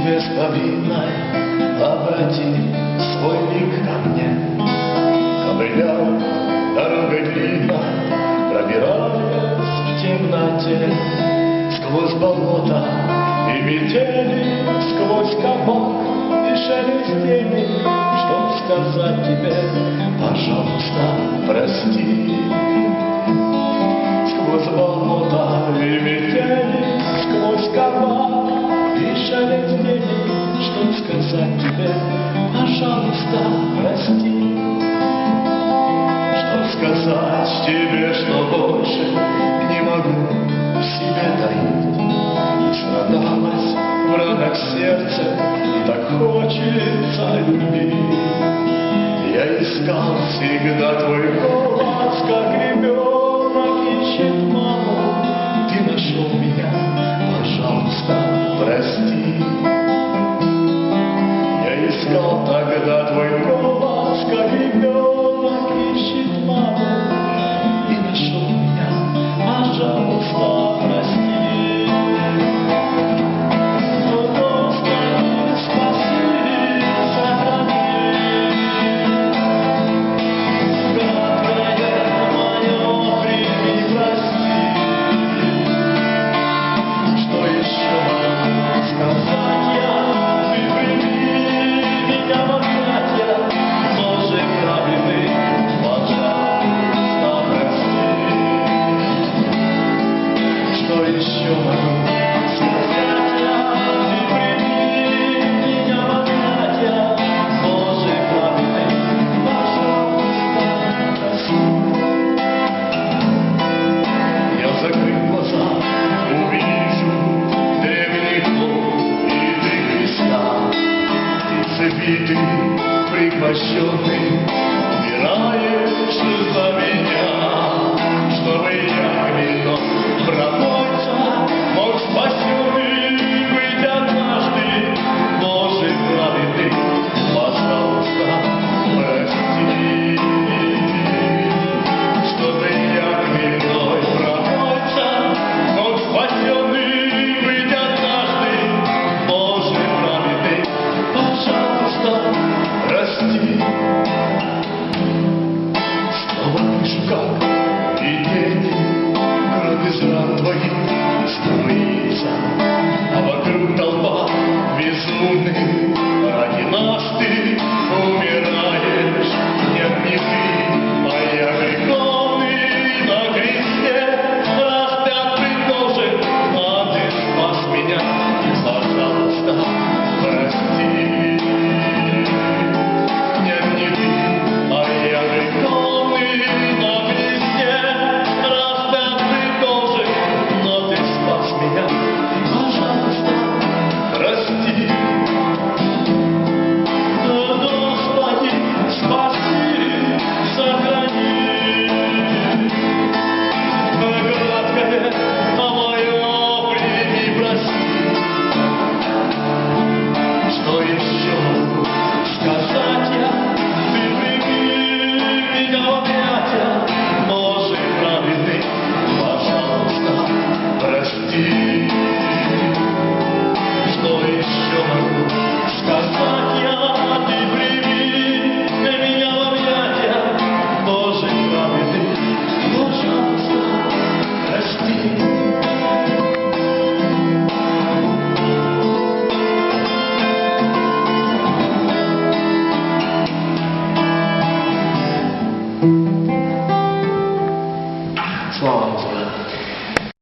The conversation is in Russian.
Несповинной обрати свой лик ко мне. Ковылял дорогой длинной, пробираясь в темноте, сквозь болота и метели, сквозь кабак и шелестели, чтоб сказать тебе, пожалуйста, прости. Сквозь болота и метели, сквозь кабак и шелестели, чтоб сказать тебе, пожалуйста, прости. Чтоб сказать тебе, что больше не могу в себе таить. И страдалось в ранах сердце, и так хочется любить. Я искал всегда твой голос, как ребенок ищет маму. Ты нашел меня, пожалуйста, прости. Я искал тогда твой голос, как ребенок ищет маму. И нашел меня, пожалуйста, прости. Ты приквощенный, умираешь за меня, чтобы я вино промойца мог спасенный быть однажды. Боже праведный, пожалуйста, прости, чтобы я виной промойца мог спасенный быть однажды. Боже праведный, пожалуйста, прости. Снова вижу, как видение кровь из ран твоих струится, а вокруг толпа безумных. Ради нас ты умираешь, нет, не ты, а я греховный на кресте распят предложен, а ты спас меня, пожалуйста, прости. Прости.